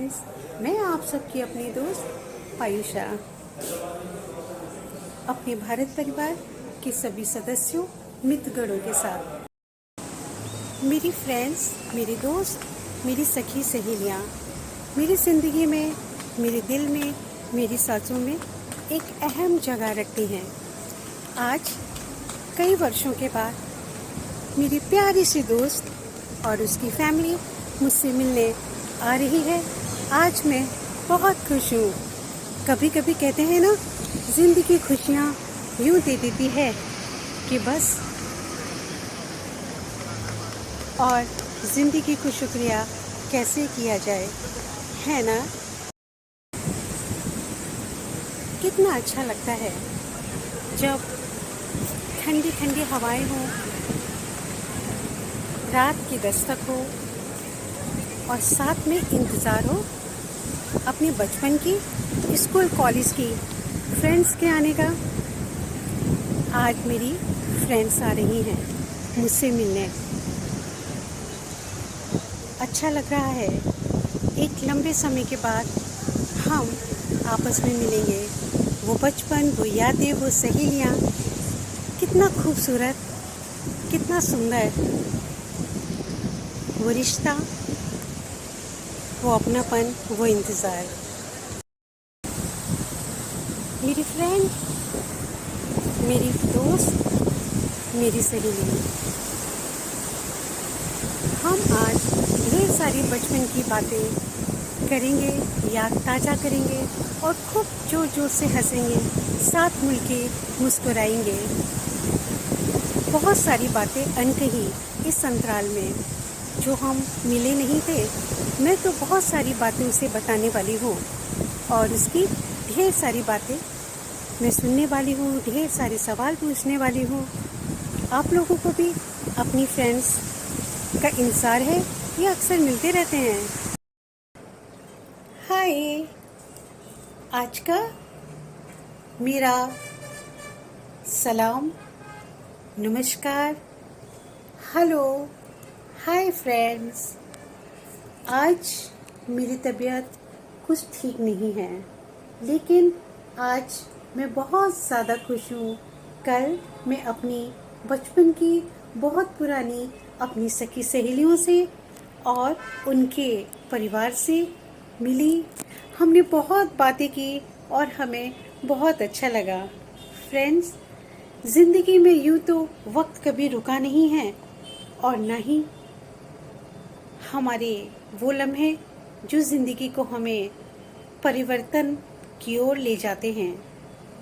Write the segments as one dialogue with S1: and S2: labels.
S1: Friends, मैं आप सबकी अपनी दोस्त पायुषा अपने भारत परिवार के सभी सदस्यों मित्रगणों के साथ, मेरी फ्रेंड्स, मेरी दोस्त, मेरी सखी सहेलियाँ मेरी ज़िंदगी में, मेरे दिल में, मेरी सांसों में एक अहम जगह रखती हैं। आज कई वर्षों के बाद मेरी प्यारी सी दोस्त और उसकी फैमिली मुझसे मिलने आ रही है। आज मैं बहुत खुश हूँ। कभी कभी कहते हैं ना, ज़िंदगी खुशियाँ यूँ दे देती है कि बस, और ज़िंदगी को शुक्रिया कैसे किया जाए, है ना। कितना अच्छा लगता है जब ठंडी ठंडी हवाएं हों, रात की दस्तक हो और साथ में इंतज़ार हो अपने बचपन की, स्कूल कॉलेज की फ्रेंड्स के आने का। आज मेरी फ्रेंड्स आ रही हैं मुझसे मिलने। अच्छा लग रहा है, एक लंबे समय के बाद हम आपस में मिलेंगे। वो बचपन, वो यादें, वो सहेलियाँ, कितना खूबसूरत, कितना सुंदर वो रिश्ता, वो अपनापन, वो इंतज़ार। मेरी फ्रेंड, मेरी दोस्त, मेरी सहेली, हम आज ढेर सारी बचपन की बातें करेंगे, याद ताज़ा करेंगे और खूब जोर जोर से हंसेंगे, साथ मिलके मुस्कुराएंगे। बहुत सारी बातें अनकही इस अंतराल में जो हम मिले नहीं थे, मैं तो बहुत सारी बातें उसे बताने वाली हूँ और उसकी ढेर सारी बातें मैं सुनने वाली हूँ, ढेर सारे सवाल पूछने वाली हूँ। आप लोगों को भी अपनी फ्रेंड्स का इंतज़ार है या अक्सर मिलते रहते हैं? हाय, आज का मेरा सलाम, नमस्कार, हेलो, हाय फ्रेंड्स। आज मेरी तबीयत कुछ ठीक नहीं है, लेकिन आज मैं बहुत ज़्यादा खुश हूँ। कल मैं अपनी बचपन की बहुत पुरानी अपनी सखी सहेलियों से और उनके परिवार से मिली। हमने बहुत बातें की और हमें बहुत अच्छा लगा। फ्रेंड्स, ज़िंदगी में यूँ तो वक्त कभी रुका नहीं है और न ही हमारे वो लम्हे जो ज़िंदगी को हमें परिवर्तन की ओर ले जाते हैं।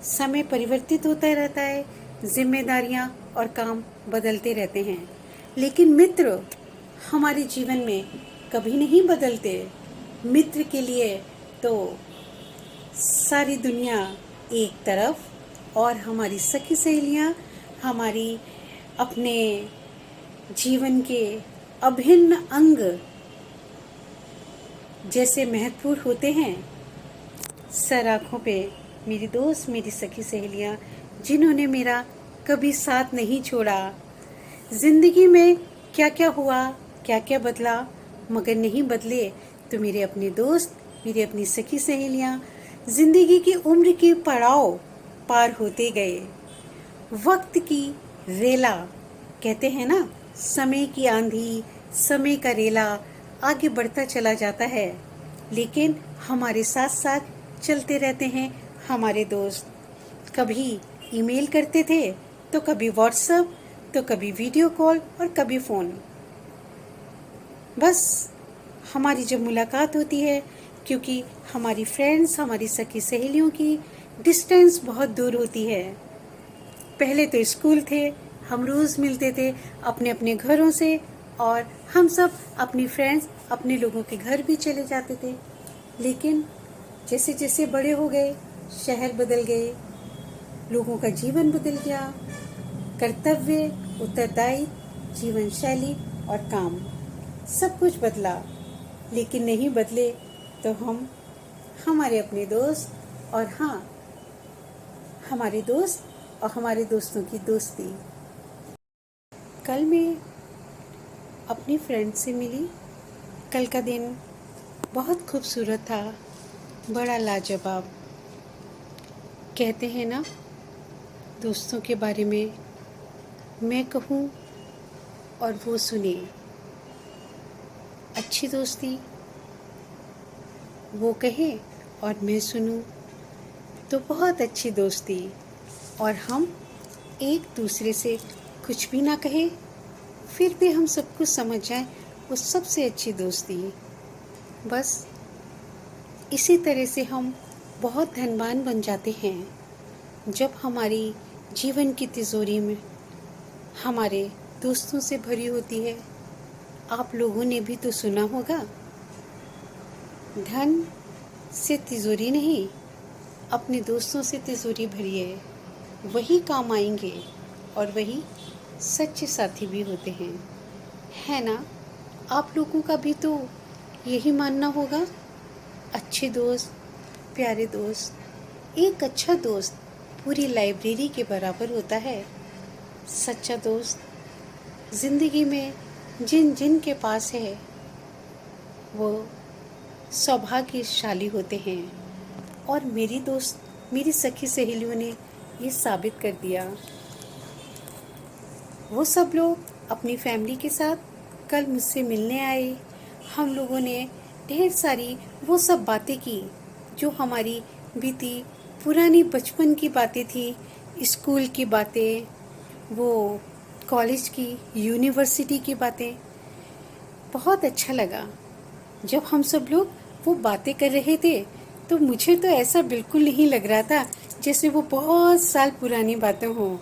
S1: समय परिवर्तित होता रहता है, जिम्मेदारियां और काम बदलते रहते हैं, लेकिन मित्र हमारे जीवन में कभी नहीं बदलते। मित्र के लिए तो सारी दुनिया एक तरफ और हमारी सखी सहेलियां हमारी अपने जीवन के अभिन्न अंग जैसे महत्वपूर्ण होते हैं। सर आँखों पे मेरी दोस्त, मेरी सखी सहेलियाँ जिन्होंने मेरा कभी साथ नहीं छोड़ा। ज़िंदगी में क्या क्या हुआ, क्या क्या बदला, मगर नहीं बदले तो मेरे अपने दोस्त, मेरी अपनी सखी सहेलियाँ ज़िंदगी की उम्र के पड़ाव पार होते गए। वक्त की रेला, कहते हैं ना, समय की आंधी, समय का रेला आगे बढ़ता चला जाता है, लेकिन हमारे साथ साथ चलते रहते हैं हमारे दोस्त। कभी ईमेल करते थे, तो कभी व्हाट्सएप, तो कभी वीडियो कॉल और कभी फ़ोन। बस हमारी जब मुलाकात होती है, क्योंकि हमारी फ्रेंड्स, हमारी सखी सहेलियों की डिस्टेंस बहुत दूर होती है। पहले तो स्कूल थे, हम रोज़ मिलते थे अपने अपने घरों से, और हम सब अपनी फ्रेंड्स अपने लोगों के घर भी चले जाते थे। लेकिन जैसे जैसे बड़े हो गए, शहर बदल गए, लोगों का जीवन बदल गया, कर्तव्य, उत्तरदायित्व, जीवन शैली और काम सब कुछ बदला, लेकिन नहीं बदले तो हम, हमारे अपने दोस्त और हाँ, हमारे दोस्त और हमारे दोस्तों की दोस्ती। कल मैं अपनी फ्रेंड से मिली। कल का दिन बहुत खूबसूरत था, बड़ा लाजवाब। कहते हैं ना, दोस्तों के बारे में मैं कहूँ और वो सुने। अच्छी दोस्ती वो कहे और मैं सुनूं तो बहुत अच्छी दोस्ती। और हम एक दूसरे से कुछ भी ना कहे फिर भी हम सब कुछ समझ जाएं, वो सबसे अच्छी दोस्ती। बस इसी तरह से हम बहुत धनवान बन जाते हैं जब हमारी जीवन की तिजोरी में हमारे दोस्तों से भरी होती है। आप लोगों ने भी तो सुना होगा, धन से तिजोरी नहीं, अपने दोस्तों से तिजोरी भरिए, वही काम आएंगे और वही सच्चे साथी भी होते हैं, है ना। आप लोगों का भी तो यही मानना होगा। अच्छे दोस्त, प्यारे दोस्त, एक अच्छा दोस्त पूरी लाइब्रेरी के बराबर होता है। सच्चा दोस्त ज़िंदगी में जिन जिन के पास है वो सौभाग्यशाली होते हैं। और मेरी दोस्त, मेरी सखी सहेलियों ने ये साबित कर दिया। वो सब लोग अपनी फैमिली के साथ कल मुझसे मिलने आए। हम लोगों ने ढेर सारी वो सब बातें की जो हमारी बीती पुरानी बचपन की बातें थी, स्कूल की बातें, वो कॉलेज की, यूनिवर्सिटी की बातें। बहुत अच्छा लगा जब हम सब लोग वो बातें कर रहे थे। तो मुझे तो ऐसा बिल्कुल नहीं लग रहा था जैसे वो बहुत साल पुरानी बातें हों।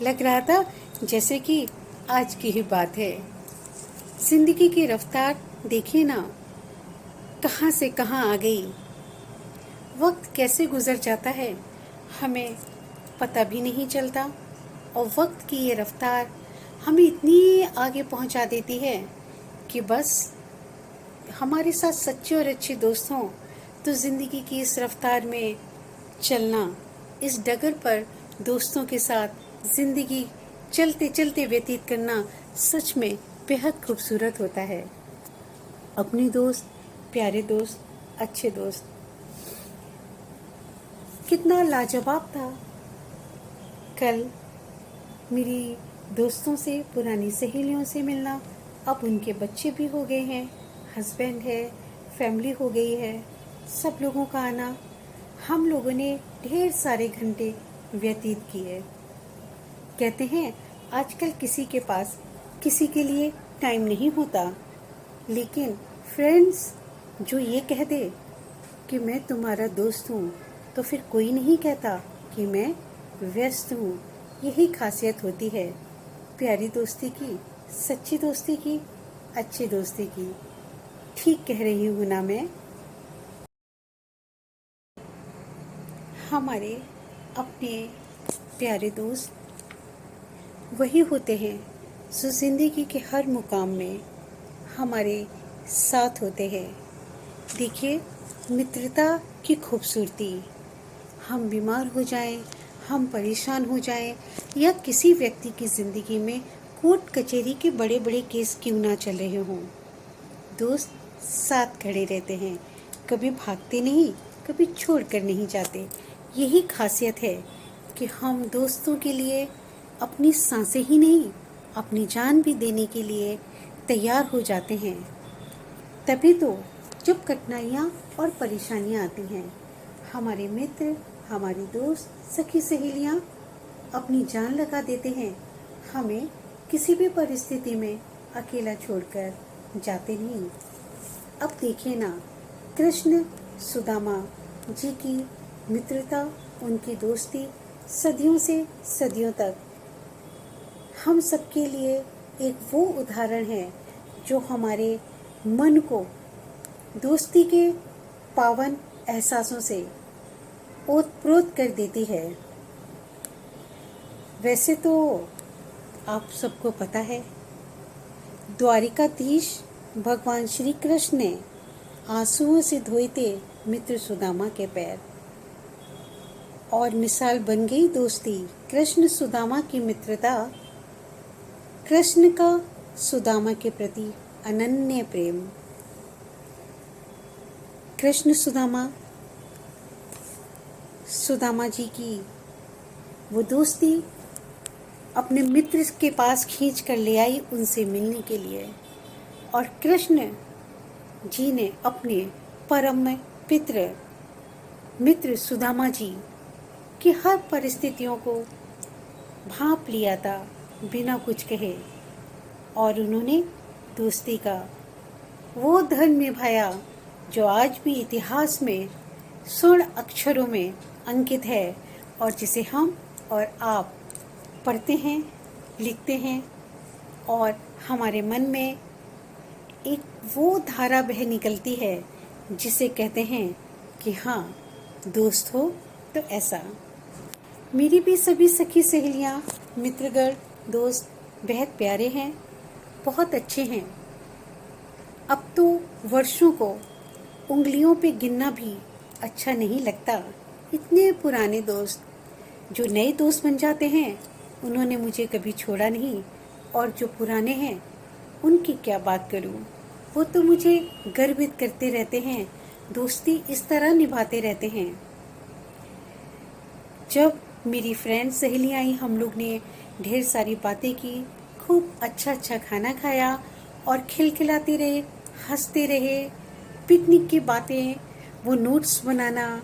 S1: लग रहा था जैसे कि आज की ही बात है। जिंदगी की रफ्तार देखिए ना, कहाँ से कहाँ आ गई। वक्त कैसे गुजर जाता है हमें पता भी नहीं चलता। और वक्त की ये रफ्तार हमें इतनी आगे पहुंचा देती है कि बस हमारे साथ सच्चे और अच्छे दोस्त हों तो ज़िंदगी की इस रफ्तार में चलना, इस डगर पर दोस्तों के साथ ज़िंदगी चलते चलते व्यतीत करना सच में बेहद खूबसूरत होता है। अपने दोस्त, प्यारे दोस्त, अच्छे दोस्त कितना लाजवाब था। कल मेरी दोस्तों से, पुरानी सहेलियों से मिलना, अब उनके बच्चे भी हो गए हैं, हस्बैंड है, फैमिली हो गई है, सब लोगों का आना। हम लोगों ने ढेर सारे घंटे व्यतीत किए। कहते हैं आजकल किसी के पास किसी के लिए टाइम नहीं होता, लेकिन फ्रेंड्स जो ये कह दे कि मैं तुम्हारा दोस्त हूँ तो फिर कोई नहीं कहता कि मैं व्यस्त हूँ। यही खासियत होती है प्यारी दोस्ती की, सच्ची दोस्ती की, अच्छी दोस्ती की। ठीक कह रही हूँ ना मैं। हमारे अपने प्यारे दोस्त वही होते हैं जो ज़िंदगी के हर मुकाम में हमारे साथ होते हैं। देखिए मित्रता की खूबसूरती। हम बीमार हो जाएं, हम परेशान हो जाएं या किसी व्यक्ति की ज़िंदगी में कोर्ट कचहरी के बड़े बड़े केस क्यों ना चल रहे हों, दोस्त साथ खड़े रहते हैं, कभी भागते नहीं, कभी छोड़ कर नहीं जाते। यही खासियत है कि हम दोस्तों के लिए अपनी सांसें ही नहीं, अपनी जान भी देने के लिए तैयार हो जाते हैं। तभी तो जब कठिनाइयाँ और परेशानियाँ आती हैं, हमारे मित्र, हमारी दोस्त, सखी सहेलियाँ अपनी जान लगा देते हैं। हमें किसी भी परिस्थिति में अकेला छोड़कर जाते नहीं। अब देखिए ना, कृष्ण सुदामा जी की मित्रता, उनकी दोस्ती सदियों से सदियों तक हम सबके लिए एक वो उदाहरण है जो हमारे मन को दोस्ती के पावन एहसासों से ओतप्रोत कर देती है। वैसे तो आप सबको पता है, द्वारिकाधीश भगवान श्री कृष्ण ने आंसुओं से धोए थे मित्र सुदामा के पैर। और मिसाल बन गई दोस्ती, कृष्ण सुदामा की मित्रता, कृष्ण का सुदामा के प्रति अनन्य प्रेम। कृष्ण सुदामा जी की वो दोस्ती अपने मित्र के पास खींच कर ले आई उनसे मिलने के लिए। और कृष्ण जी ने अपने परम पित्र मित्र सुदामा जी की हर परिस्थितियों को भांप लिया था बिना कुछ कहे, और उन्होंने दोस्ती का वो धर्म निभाया जो आज भी इतिहास में स्वर्ण अक्षरों में अंकित है, और जिसे हम और आप पढ़ते हैं, लिखते हैं, और हमारे मन में एक वो धारा बह निकलती है जिसे कहते हैं कि हाँ, दोस्त हो तो ऐसा। मेरी भी सभी सखी सहेलियाँ, मित्रगण, दोस्त बेहद प्यारे हैं, बहुत अच्छे हैं। अब तो वर्षों को उंगलियों पे गिनना भी अच्छा नहीं लगता। इतने पुराने दोस्त, जो नए दोस्त बन जाते हैं उन्होंने मुझे कभी छोड़ा नहीं, और जो पुराने हैं उनकी क्या बात करूं, वो तो मुझे गर्वित करते रहते हैं, दोस्ती इस तरह निभाते रहते हैं। जब मेरी फ्रेंड सहेलियाँ आई, हम लोग ने ढेर सारी बातें की, खूब अच्छा अच्छा खाना खाया और खिलखिलाते रहे, हंसते रहे। पिकनिक की बातें, वो नोट्स बनाना,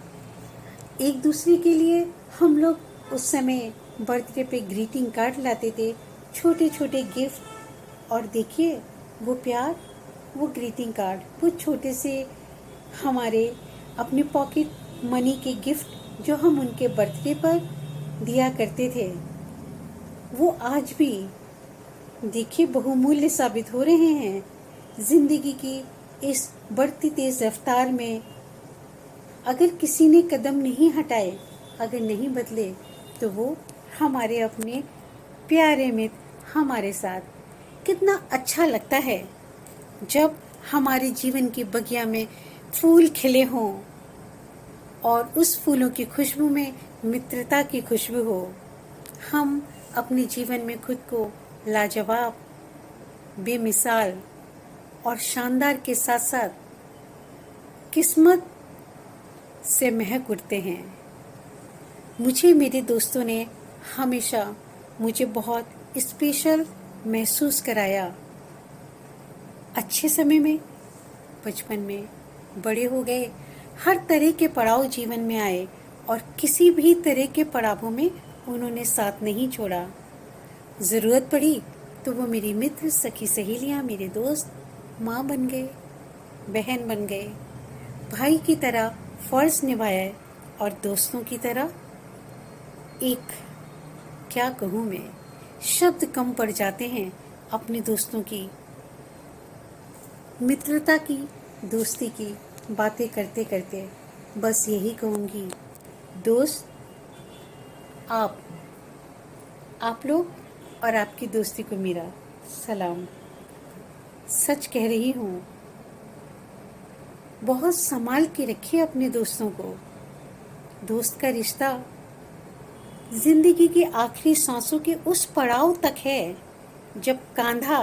S1: एक दूसरे के लिए हम लोग उस समय बर्थडे पे ग्रीटिंग कार्ड लाते थे, छोटे छोटे गिफ्ट। और देखिए वो प्यार, वो ग्रीटिंग कार्ड, वो छोटे से हमारे अपने पॉकेट मनी के गिफ्ट जो हम उनके बर्थडे पर दिया करते थे, वो आज भी देखिए बहुमूल्य साबित हो रहे हैं। जिंदगी की इस बढ़ती तेज रफ्तार में अगर किसी ने कदम नहीं हटाए, अगर नहीं बदले, तो वो हमारे अपने प्यारे मित्र हमारे साथ। कितना अच्छा लगता है जब हमारे जीवन की बगिया में फूल खिले हों और उस फूलों की खुशबू में मित्रता की खुशबू हो। हम अपने जीवन में खुद को लाजवाब, बेमिसाल और शानदार के साथ साथ किस्मत से महक उठते हैं। मुझे मेरे दोस्तों ने हमेशा मुझे बहुत स्पेशल महसूस कराया। अच्छे समय में, बचपन में, बड़े हो गए, हर तरह के पड़ाव जीवन में आए और किसी भी तरह के पड़ावों में उन्होंने साथ नहीं छोड़ा। ज़रूरत पड़ी तो वो मेरी मित्र, सखी सहेलियाँ, मेरे दोस्त माँ बन गए, बहन बन गए, भाई की तरह फर्ज निभाया, और दोस्तों की तरह एक, क्या कहूँ मैं, शब्द कम पड़ जाते हैं अपने दोस्तों की मित्रता की, दोस्ती की बातें करते करते। बस यही कहूँगी, दोस्त आप लोग और आपकी दोस्ती को मेरा सलाम। सच कह रही हूँ, बहुत संभाल के रखिए अपने दोस्तों को। दोस्त का रिश्ता जिंदगी की आखिरी सांसों के उस पड़ाव तक है, जब कांधा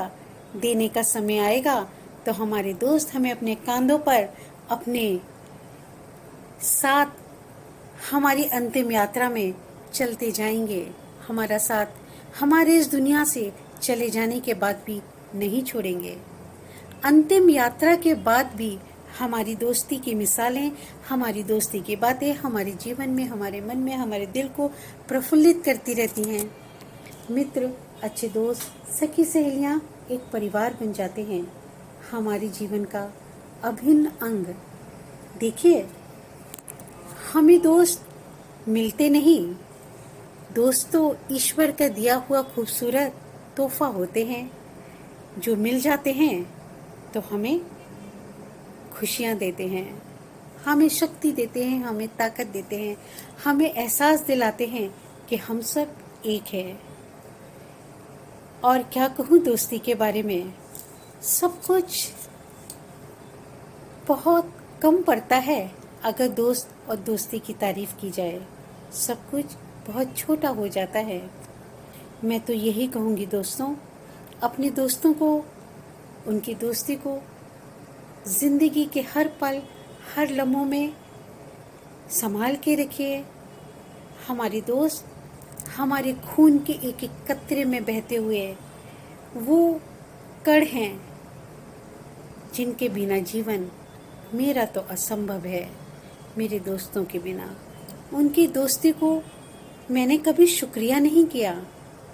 S1: देने का समय आएगा तो हमारे दोस्त हमें अपने कांधों पर अपने साथ हमारी अंतिम यात्रा में चलते जाएंगे। हमारा साथ हमारे इस दुनिया से चले जाने के बाद भी नहीं छोड़ेंगे। अंतिम यात्रा के बाद भी हमारी दोस्ती की मिसालें, हमारी दोस्ती की बातें हमारे जीवन में, हमारे मन में, हमारे दिल को प्रफुल्लित करती रहती हैं। मित्र, अच्छे दोस्त, सखी सहेलियाँ एक परिवार बन जाते हैं, हमारे जीवन का अभिन्न अंग। देखिए, हमें दोस्त मिलते नहीं, दोस्त तो ईश्वर का दिया हुआ खूबसूरत तोहफा होते हैं, जो मिल जाते हैं तो हमें खुशियाँ देते हैं, हमें शक्ति देते हैं, हमें ताकत देते हैं, हमें एहसास दिलाते हैं कि हम सब एक हैं। और क्या कहूँ दोस्ती के बारे में, सब कुछ बहुत कम पड़ता है अगर दोस्त और दोस्ती की तारीफ की जाए, सब कुछ बहुत छोटा हो जाता है। मैं तो यही कहूँगी दोस्तों, अपने दोस्तों को, उनकी दोस्ती को ज़िंदगी के हर पल, हर लम्हों में संभाल के रखिए। हमारे दोस्त हमारे खून के एक एक कतरे में बहते हुए वो कण हैं जिनके बिना जीवन मेरा तो असंभव है। मेरे दोस्तों के बिना, उनकी दोस्ती को मैंने कभी शुक्रिया नहीं किया,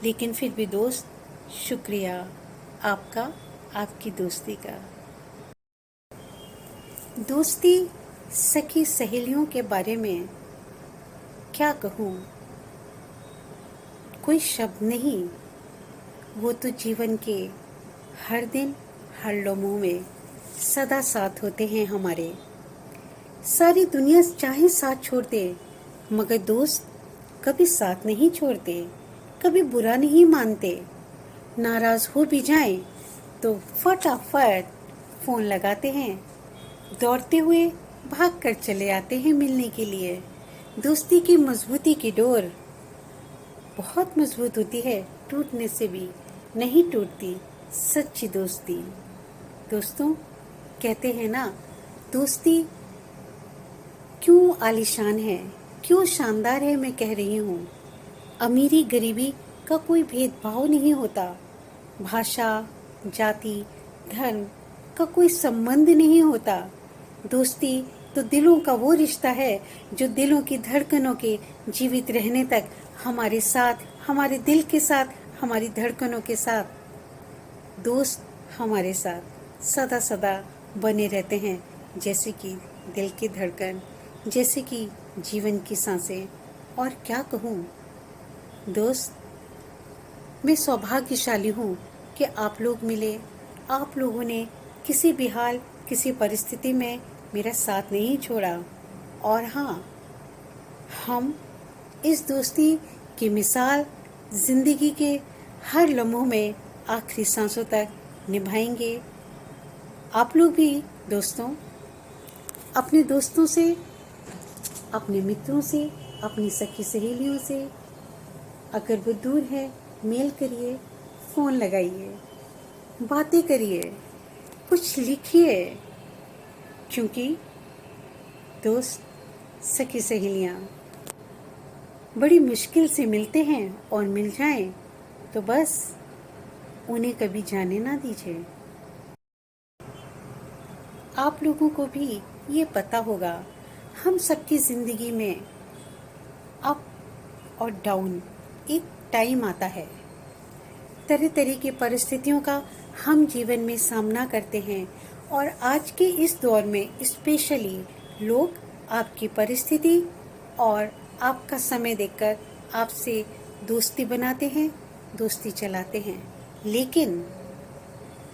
S1: लेकिन फिर भी दोस्त, शुक्रिया आपका, आपकी दोस्ती का। दोस्ती सखी सहेलियों के बारे में क्या कहूँ, कोई शब्द नहीं। वो तो जीवन के हर दिन हर लम्हों में सदा साथ होते हैं हमारे। सारी दुनिया चाहे साथ छोड़ दे, मगर दोस्त कभी साथ नहीं छोड़ते, कभी बुरा नहीं मानते। नाराज हो भी जाएं तो फटाफट फोन लगाते हैं, दौड़ते हुए भाग कर चले आते हैं मिलने के लिए। दोस्ती की मजबूती की डोर बहुत मजबूत होती है, टूटने से भी नहीं टूटती सच्ची दोस्ती। दोस्तों, कहते हैं ना, दोस्ती क्यों आलीशान है, क्यों शानदार है। मैं कह रही हूँ, अमीरी गरीबी का कोई भेदभाव नहीं होता, भाषा जाति धर्म का कोई संबंध नहीं होता। दोस्ती तो दिलों का वो रिश्ता है जो दिलों की धड़कनों के जीवित रहने तक हमारे साथ, हमारे दिल के साथ, हमारी धड़कनों के साथ दोस्त हमारे साथ सदा सदा बने रहते हैं, जैसे कि दिल की धड़कन, जैसे कि जीवन की सांसें। और क्या कहूँ दोस्त, मैं सौभाग्यशाली हूँ कि आप लोग मिले। आप लोगों ने किसी भी हाल, किसी परिस्थिति में मेरा साथ नहीं छोड़ा। और हाँ, हम इस दोस्ती की मिसाल जिंदगी के हर लम्हों में आखिरी सांसों तक निभाएंगे। आप लोग भी दोस्तों, अपने दोस्तों से, अपने मित्रों से, अपनी सखी सहेलियों से, अगर वो दूर है, मेल करिए, फोन लगाइए, बातें करिए, कुछ लिखिए, क्योंकि दोस्त, सखी सहेलियाँ बड़ी मुश्किल से मिलते हैं, और मिल जाएं तो बस उन्हें कभी जाने ना दीजिए। आप लोगों को भी ये पता होगा, हम सबकी ज़िंदगी में अप और डाउन एक टाइम आता है। तरह तरह की परिस्थितियों का हम जीवन में सामना करते हैं, और आज के इस दौर में स्पेशली लोग आपकी परिस्थिति और आपका समय देखकर आपसे दोस्ती बनाते हैं, दोस्ती चलाते हैं। लेकिन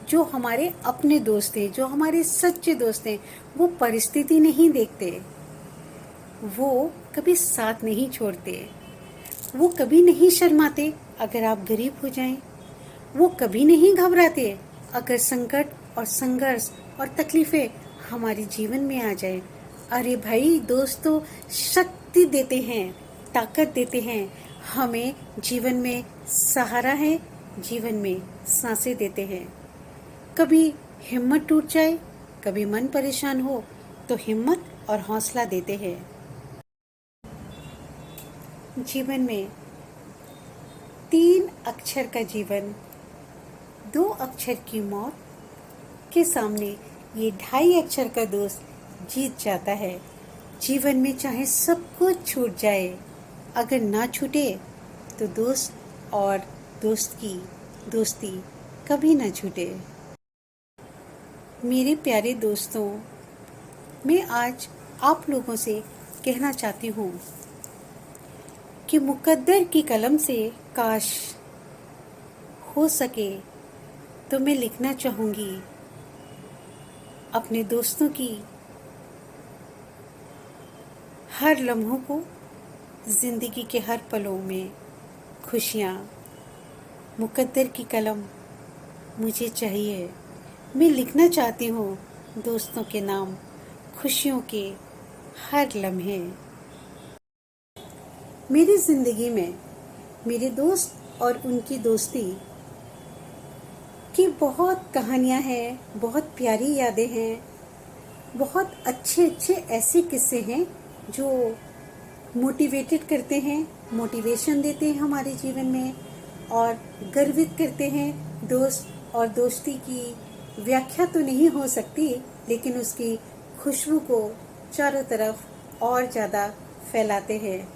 S1: जो हमारे अपने दोस्त हैं, जो हमारे सच्चे दोस्त हैं, वो परिस्थिति नहीं देखते, वो कभी साथ नहीं छोड़ते, वो कभी नहीं शर्माते अगर आप गरीब हो जाएं, वो कभी नहीं घबराते अगर संकट और संघर्ष और तकलीफें हमारे जीवन में आ जाए। अरे भाई, दोस्तों शक्ति देते हैं, ताकत देते हैं, हमें जीवन में सहारा है, जीवन में सांसें देते हैं। कभी हिम्मत टूट जाए, कभी मन परेशान हो, तो हिम्मत और हौसला देते हैं। जीवन में 3 अक्षर का जीवन, 2 अक्षर की मौत के सामने ये 2.5 अक्षर का दोस्त जीत जाता है। जीवन में चाहे सब कुछ छूट जाए, अगर ना छूटे तो दोस्त और दोस्त की दोस्ती कभी ना छूटे। मेरे प्यारे दोस्तों, मैं आज आप लोगों से कहना चाहती हूँ कि मुकद्दर की कलम से काश हो सके तो मैं लिखना चाहूँगी अपने दोस्तों की हर लम्हों को, जिंदगी के हर पलों में खुशियाँ। मुकद्दर की कलम मुझे चाहिए, मैं लिखना चाहती हूँ दोस्तों के नाम खुशियों के हर लम्हे। मेरी ज़िंदगी में मेरे दोस्त और उनकी दोस्ती की बहुत कहानियाँ हैं, बहुत प्यारी यादें हैं। बहुत अच्छे अच्छे ऐसे किस्से हैं जो मोटिवेटेड करते हैं, मोटिवेशन देते हैं हमारे जीवन में और गर्वित करते हैं। दोस्त और दोस्ती की व्याख्या तो नहीं हो सकती, लेकिन उसकी खुशबू को चारों तरफ और ज़्यादा फैलाते हैं।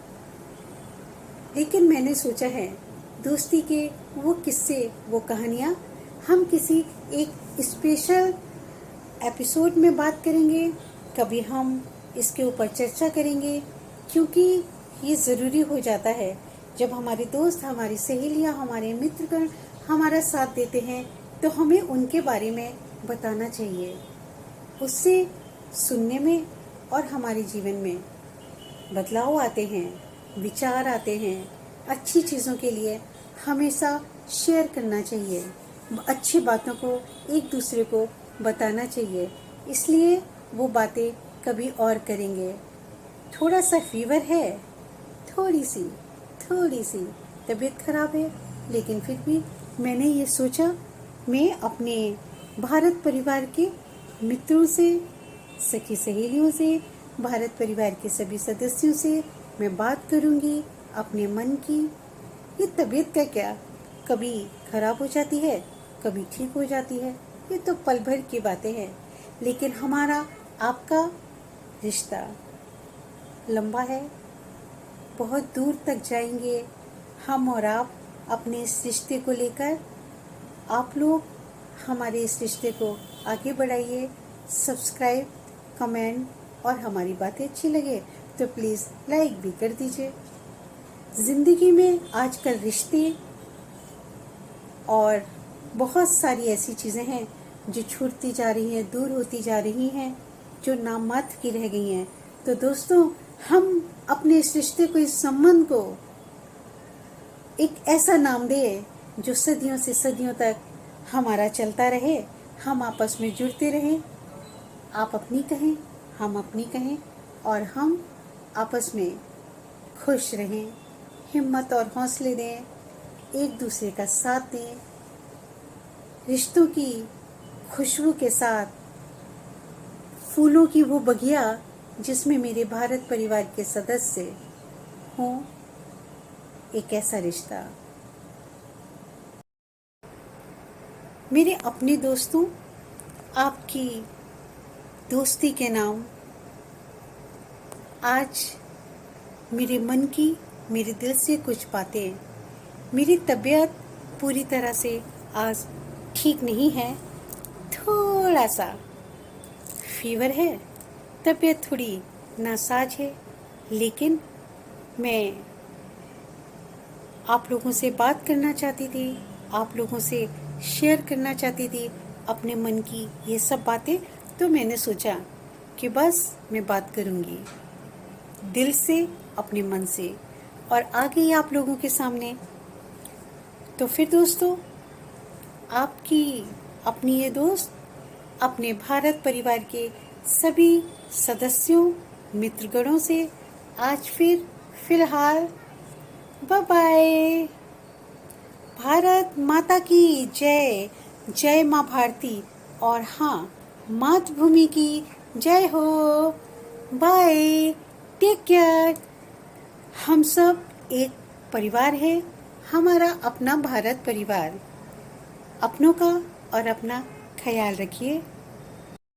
S1: लेकिन मैंने सोचा है दोस्ती के वो किस्से, वो कहानियाँ हम किसी एक स्पेशल एपिसोड में बात करेंगे। कभी हम इसके ऊपर चर्चा करेंगे, क्योंकि ये ज़रूरी हो जाता है जब हमारे दोस्त, हमारी सहेलियाँ, हमारे मित्रगण हमारा साथ देते हैं तो हमें उनके बारे में बताना चाहिए। उससे सुनने में और हमारे जीवन में बदलाव आते हैं, विचार आते हैं। अच्छी चीज़ों के लिए हमेशा शेयर करना चाहिए, अच्छी बातों को एक दूसरे को बताना चाहिए। इसलिए वो बातें कभी और करेंगे। थोड़ा सा फीवर है, थोड़ी सी तबीयत खराब है, लेकिन फिर भी मैंने ये सोचा मैं अपने भारत परिवार के मित्रों से, सखी सहेलियों से, भारत परिवार के सभी सदस्यों से मैं बात करूंगी अपने मन की। ये तबीयत का क्या, कभी खराब हो जाती है, कभी ठीक हो जाती है, ये तो पल भर की बातें हैं। लेकिन हमारा आपका रिश्ता लंबा है, बहुत दूर तक जाएंगे हम और आप अपने इस रिश्ते को लेकर। आप लोग हमारे इस रिश्ते को आगे बढ़ाइए। सब्सक्राइब, कमेंट और हमारी बातें अच्छी लगे तो प्लीज़ लाइक भी कर दीजिए। ज़िंदगी में आजकल रिश्ते और बहुत सारी ऐसी चीज़ें हैं जो छूटती जा रही हैं, दूर होती जा रही हैं, जो नाम मात्र की रह गई हैं। तो दोस्तों, हम अपने इस रिश्ते को, इस संबंध को एक ऐसा नाम दें जो सदियों से सदियों तक हमारा चलता रहे, हम आपस में जुड़ते रहें। आप अपनी कहें, हम अपनी कहें और हम आपस में खुश रहें, हिम्मत और हौसले दें, एक दूसरे का साथ दें। रिश्तों की खुशबू के साथ फूलों की वो बगिया जिसमें मेरे भारत परिवार के सदस्य हों, एक ऐसा रिश्ता। मेरे अपने दोस्तों, आपकी दोस्ती के नाम आज मेरे मन की, मेरे दिल से कुछ बातें। मेरी तबीयत पूरी तरह से आज ठीक नहीं है, थोड़ा सा फीवर है, तबीयत थोड़ी नासाज है, लेकिन मैं आप लोगों से बात करना चाहती थी, आप लोगों से शेयर करना चाहती थी अपने मन की ये सब बातें। तो मैंने सोचा कि बस मैं बात करूंगी दिल से, अपने मन से, और आ गई आप लोगों के सामने। तो फिर दोस्तों, आपकी अपनी ये दोस्त अपने भारत परिवार के सभी सदस्यों, मित्रगणों से आज फिलहाल बाय बाय। भारत माता की जय, जय माँ भारती, और हाँ, मातृभूमि की जय हो। Bye, take care. हम सब एक परिवार है, हमारा अपना भारत परिवार। अपनों का और अपना ख्याल रखिए।